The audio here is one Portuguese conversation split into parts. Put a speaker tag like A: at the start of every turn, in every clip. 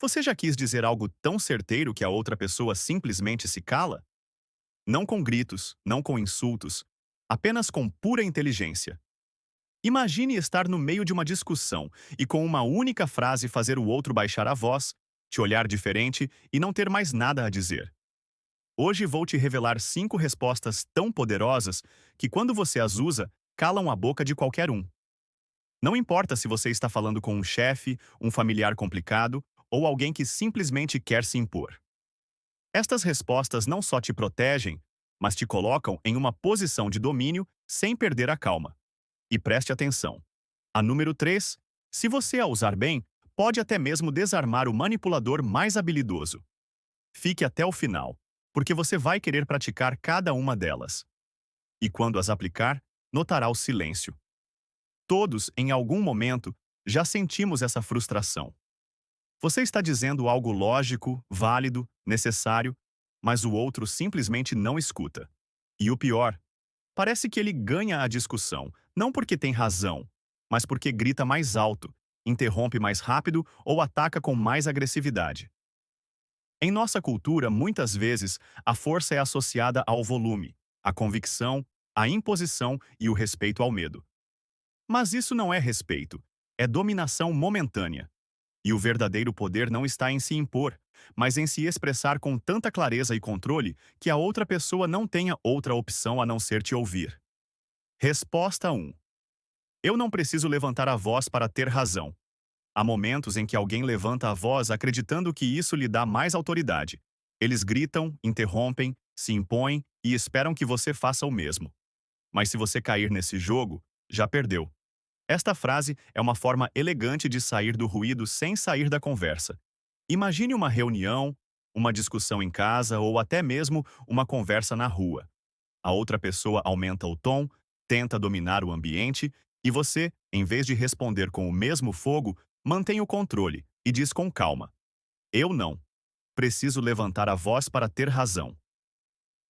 A: Você já quis dizer algo tão certeiro que a outra pessoa simplesmente se cala? Não com gritos, não com insultos, apenas com pura inteligência. Imagine estar no meio de uma discussão e com uma única frase fazer o outro baixar a voz, te olhar diferente e não ter mais nada a dizer. Hoje vou te revelar 5 respostas tão poderosas que, quando você as usa, calam a boca de qualquer um. Não importa se você está falando com um chefe, um familiar complicado ou alguém que simplesmente quer se impor. Estas respostas não só te protegem, mas te colocam em uma posição de domínio sem perder a calma. E preste atenção. A número 3, se você a usar bem, pode até mesmo desarmar o manipulador mais habilidoso. Fique até o final, porque você vai querer praticar cada uma delas. E quando as aplicar, notará o silêncio. Todos, em algum momento, já sentimos essa frustração. Você está dizendo algo lógico, válido, necessário, mas o outro simplesmente não escuta. E o pior, parece que ele ganha a discussão, não porque tem razão, mas porque grita mais alto, interrompe mais rápido ou ataca com mais agressividade. Em nossa cultura, muitas vezes, a força é associada ao volume, à convicção, à imposição e o respeito ao medo. Mas isso não é respeito, é dominação momentânea. E o verdadeiro poder não está em se impor, mas em se expressar com tanta clareza e controle que a outra pessoa não tenha outra opção a não ser te ouvir. Resposta 1. Eu não preciso levantar a voz para ter razão. Há momentos em que alguém levanta a voz acreditando que isso lhe dá mais autoridade. Eles gritam, interrompem, se impõem e esperam que você faça o mesmo. Mas se você cair nesse jogo, já perdeu. Esta frase é uma forma elegante de sair do ruído sem sair da conversa. Imagine uma reunião, uma discussão em casa ou até mesmo uma conversa na rua. A outra pessoa aumenta o tom, tenta dominar o ambiente e você, em vez de responder com o mesmo fogo, mantém o controle e diz com calma: eu não. Preciso levantar a voz para ter razão.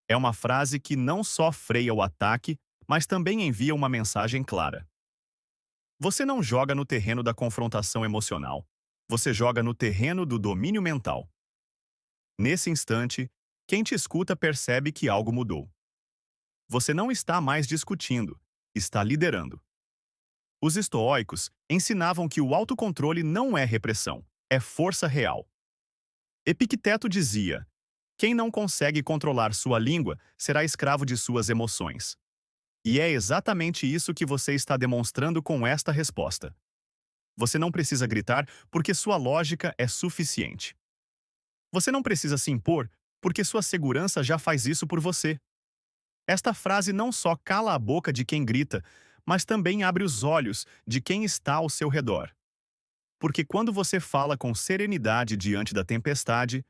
A: É uma frase que não só freia o ataque, mas também envia uma mensagem clara. Você não joga no terreno da confrontação emocional. Você joga no terreno do domínio mental. Nesse instante, quem te escuta percebe que algo mudou. Você não está mais discutindo, está liderando. Os estoicos ensinavam que o autocontrole não é repressão, é força real. Epicteto dizia: quem não consegue controlar sua língua será escravo de suas emoções. E é exatamente isso que você está demonstrando com esta resposta. Você não precisa gritar porque sua lógica é suficiente. Você não precisa se impor porque sua segurança já faz isso por você. Esta frase não só cala a boca de quem grita, mas também abre os olhos de quem está ao seu redor. Porque quando você fala com serenidade diante da tempestade,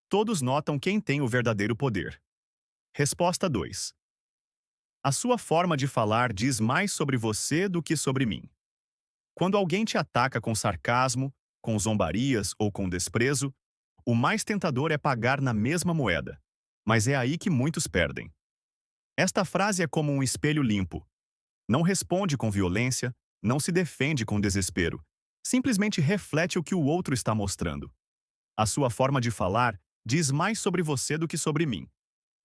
A: todos notam quem tem o verdadeiro poder. Resposta 2. A sua forma de falar diz mais sobre você do que sobre mim. Quando alguém te ataca com sarcasmo, com zombarias ou com desprezo, o mais tentador é pagar na mesma moeda. Mas é aí que muitos perdem. Esta frase é como um espelho limpo. Não responde com violência, não se defende com desespero. Simplesmente reflete o que o outro está mostrando. A sua forma de falar diz mais sobre você do que sobre mim.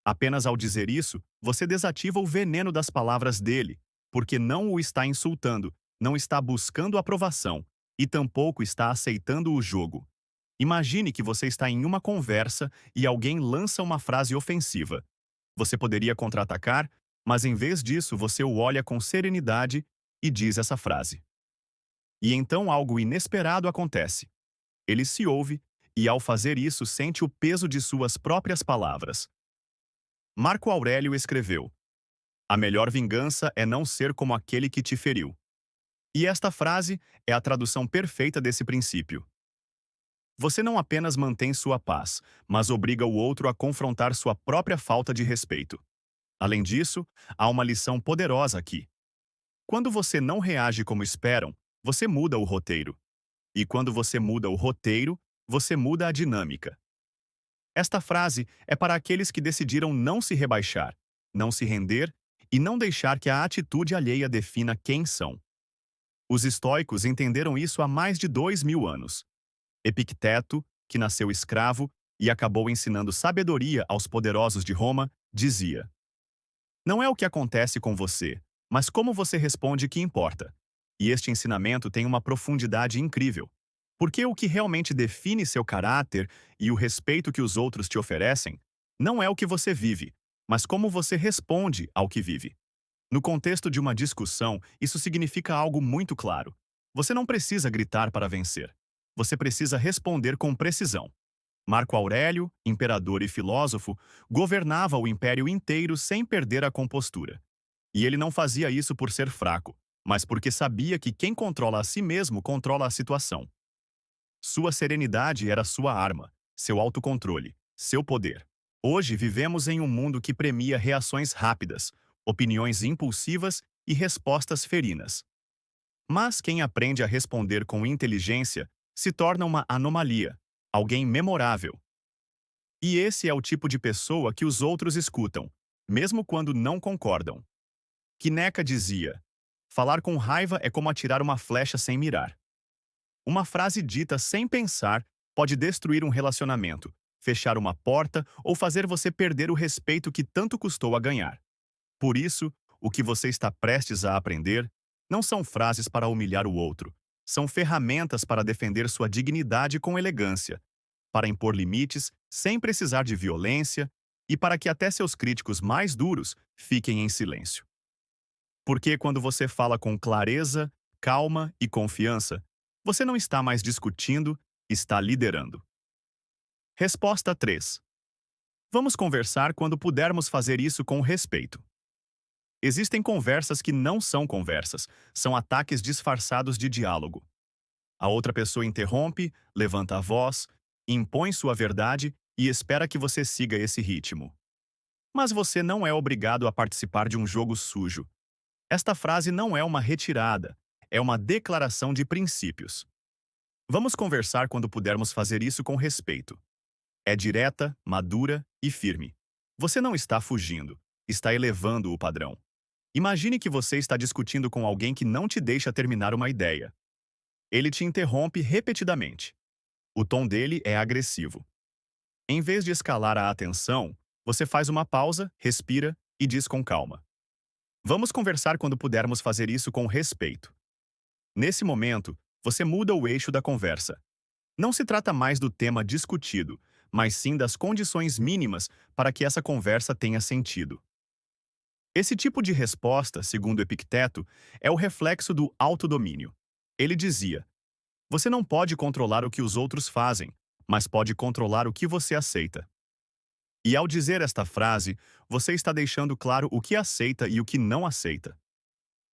A: Apenas ao dizer isso, você desativa o veneno das palavras dele, porque não o está insultando, não está buscando aprovação e tampouco está aceitando o jogo. Imagine que você está em uma conversa e alguém lança uma frase ofensiva. Você poderia contra-atacar, mas em vez disso você o olha com serenidade e diz essa frase. E então algo inesperado acontece. Ele se ouve e, ao fazer isso, sente o peso de suas próprias palavras. Marco Aurélio escreveu: a melhor vingança é não ser como aquele que te feriu. E esta frase é a tradução perfeita desse princípio. Você não apenas mantém sua paz, mas obriga o outro a confrontar sua própria falta de respeito. Além disso, há uma lição poderosa aqui. Quando você não reage como esperam, você muda o roteiro. E quando você muda o roteiro, você muda a dinâmica. Esta frase é para aqueles que decidiram não se rebaixar, não se render e não deixar que a atitude alheia defina quem são. Os estoicos entenderam isso há mais de 2000 anos. Epicteto, que nasceu escravo e acabou ensinando sabedoria aos poderosos de Roma, dizia: Não é o que acontece com você, mas como você responde que importa. E este ensinamento tem uma profundidade incrível. Porque o que realmente define seu caráter e o respeito que os outros te oferecem não é o que você vive, mas como você responde ao que vive. No contexto de uma discussão, isso significa algo muito claro. Você não precisa gritar para vencer. Você precisa responder com precisão. Marco Aurélio, imperador e filósofo, governava o império inteiro sem perder a compostura. E ele não fazia isso por ser fraco, mas porque sabia que quem controla a si mesmo controla a situação. Sua serenidade era sua arma, seu autocontrole, seu poder. Hoje vivemos em um mundo que premia reações rápidas, opiniões impulsivas e respostas ferinas. Mas quem aprende a responder com inteligência se torna uma anomalia, alguém memorável. E esse é o tipo de pessoa que os outros escutam, mesmo quando não concordam. Seneca dizia: falar com raiva é como atirar uma flecha sem mirar. Uma frase dita sem pensar pode destruir um relacionamento, fechar uma porta ou fazer você perder o respeito que tanto custou a ganhar. Por isso, o que você está prestes a aprender não são frases para humilhar o outro, são ferramentas para defender sua dignidade com elegância, para impor limites sem precisar de violência e para que até seus críticos mais duros fiquem em silêncio. Porque quando você fala com clareza, calma e confiança, você não está mais discutindo, está liderando. Resposta 3. Vamos conversar quando pudermos fazer isso com respeito. Existem conversas que não são conversas, são ataques disfarçados de diálogo. A outra pessoa interrompe, levanta a voz, impõe sua verdade e espera que você siga esse ritmo. Mas você não é obrigado a participar de um jogo sujo. Esta frase não é uma retirada, é uma declaração de princípios. Vamos conversar quando pudermos fazer isso com respeito. É direta, madura e firme. Você não está fugindo, está elevando o padrão. Imagine que você está discutindo com alguém que não te deixa terminar uma ideia. Ele te interrompe repetidamente. O tom dele é agressivo. Em vez de escalar a atenção, você faz uma pausa, respira e diz com calma: Vamos conversar quando pudermos fazer isso com respeito. Nesse momento, você muda o eixo da conversa. Não se trata mais do tema discutido, mas sim das condições mínimas para que essa conversa tenha sentido. Esse tipo de resposta, segundo Epicteto, é o reflexo do autodomínio. Ele dizia: Você não pode controlar o que os outros fazem, mas pode controlar o que você aceita. E ao dizer esta frase, você está deixando claro o que aceita e o que não aceita.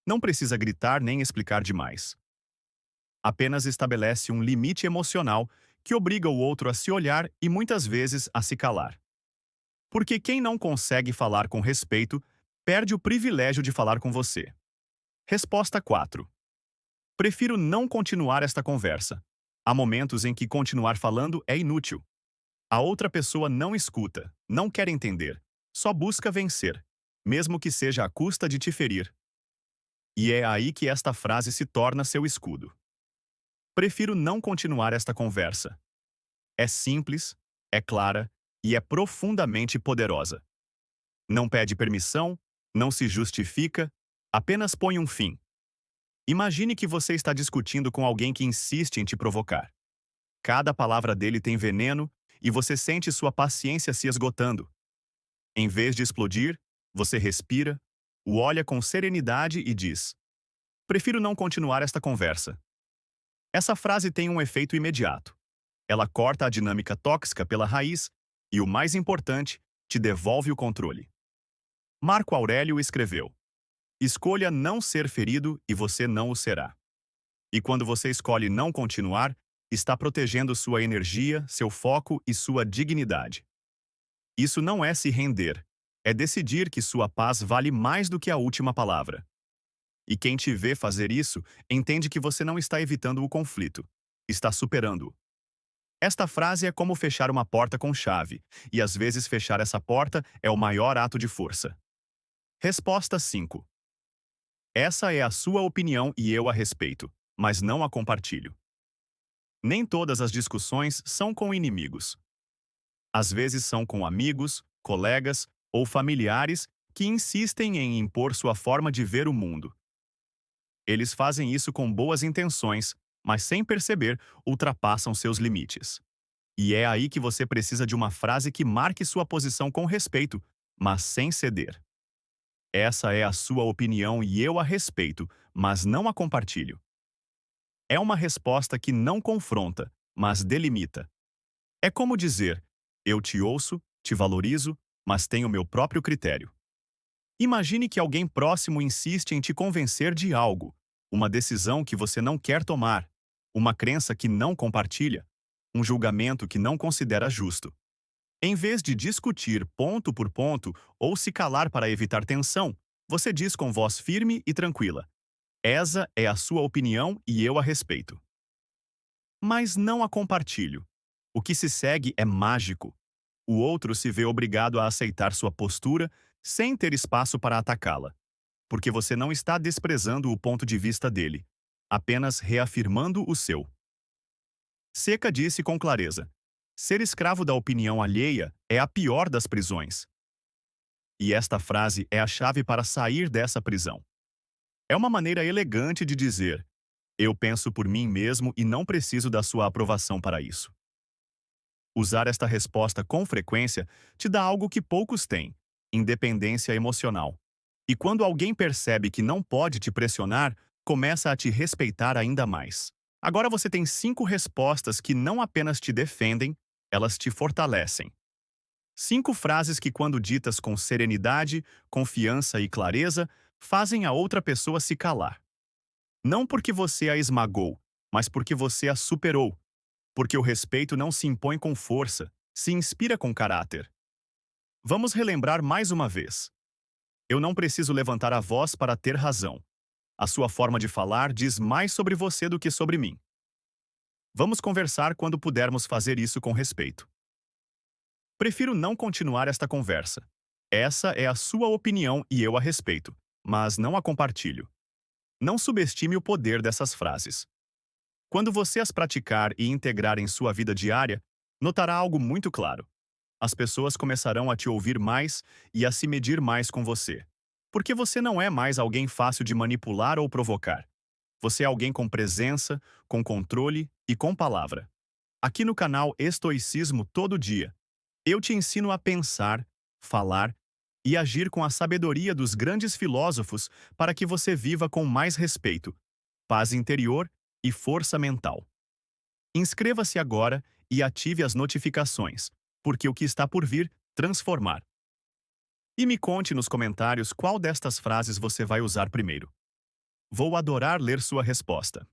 A: Não precisa gritar nem explicar demais. Apenas estabelece um limite emocional que obriga o outro a se olhar e muitas vezes a se calar. Porque quem não consegue falar com respeito perde o privilégio de falar com você. Resposta 4. Prefiro não continuar esta conversa. Há momentos em que continuar falando é inútil. A outra pessoa não escuta, não quer entender, só busca vencer, mesmo que seja à custa de te ferir. E é aí que esta frase se torna seu escudo. Prefiro não continuar esta conversa. É simples, é clara e é profundamente poderosa. Não pede permissão, não se justifica, apenas põe um fim. Imagine que você está discutindo com alguém que insiste em te provocar. Cada palavra dele tem veneno e você sente sua paciência se esgotando. Em vez de explodir, você respira, o olha com serenidade e diz: Prefiro não continuar esta conversa. Essa frase tem um efeito imediato. Ela corta a dinâmica tóxica pela raiz e, o mais importante, te devolve o controle. Marco Aurélio escreveu: Escolha não ser ferido e você não o será. E quando você escolhe não continuar, está protegendo sua energia, seu foco e sua dignidade. Isso não é se render, é decidir que sua paz vale mais do que a última palavra. E quem te vê fazer isso entende que você não está evitando o conflito, está superando-o. Esta frase é como fechar uma porta com chave, e às vezes fechar essa porta é o maior ato de força. Resposta 5. Essa é a sua opinião e eu a respeito, mas não a compartilho. Nem todas as discussões são com inimigos. Às vezes são com amigos, colegas ou familiares que insistem em impor sua forma de ver o mundo. Eles fazem isso com boas intenções, mas sem perceber, ultrapassam seus limites. E é aí que você precisa de uma frase que marque sua posição com respeito, mas sem ceder. Essa é a sua opinião e eu a respeito, mas não a compartilho. É uma resposta que não confronta, mas delimita. É como dizer: eu te ouço, te valorizo, mas tenho meu próprio critério. Imagine que alguém próximo insiste em te convencer de algo, uma decisão que você não quer tomar, uma crença que não compartilha, um julgamento que não considera justo. Em vez de discutir ponto por ponto ou se calar para evitar tensão, você diz com voz firme e tranquila: essa é a sua opinião e eu a respeito. Mas não a compartilho. O que se segue é mágico. O outro se vê obrigado a aceitar sua postura sem ter espaço para atacá-la, porque você não está desprezando o ponto de vista dele, apenas reafirmando o seu. Seca disse com clareza: ser escravo da opinião alheia é a pior das prisões. E esta frase é a chave para sair dessa prisão. É uma maneira elegante de dizer: eu penso por mim mesmo e não preciso da sua aprovação para isso. Usar esta resposta com frequência te dá algo que poucos têm: independência emocional. E quando alguém percebe que não pode te pressionar, começa a te respeitar ainda mais. Agora você tem 5 respostas que não apenas te defendem, elas te fortalecem. 5 frases que, quando ditas com serenidade, confiança e clareza, fazem a outra pessoa se calar. Não porque você a esmagou, mas porque você a superou. Porque o respeito não se impõe com força, se inspira com caráter. Vamos relembrar mais uma vez. Eu não preciso levantar a voz para ter razão. A sua forma de falar diz mais sobre você do que sobre mim. Vamos conversar quando pudermos fazer isso com respeito. Prefiro não continuar esta conversa. Essa é a sua opinião e eu a respeito, mas não a compartilho. Não subestime o poder dessas frases. Quando você as praticar e integrar em sua vida diária, notará algo muito claro. As pessoas começarão a te ouvir mais e a se medir mais com você. Porque você não é mais alguém fácil de manipular ou provocar. Você é alguém com presença, com controle e com palavra. Aqui no canal Estoicismo Todo Dia, eu te ensino a pensar, falar e agir com a sabedoria dos grandes filósofos para que você viva com mais respeito, paz interior e força mental. Inscreva-se agora e ative as notificações, porque o que está por vir transformar. E me conte nos comentários qual destas frases você vai usar primeiro. Vou adorar ler sua resposta.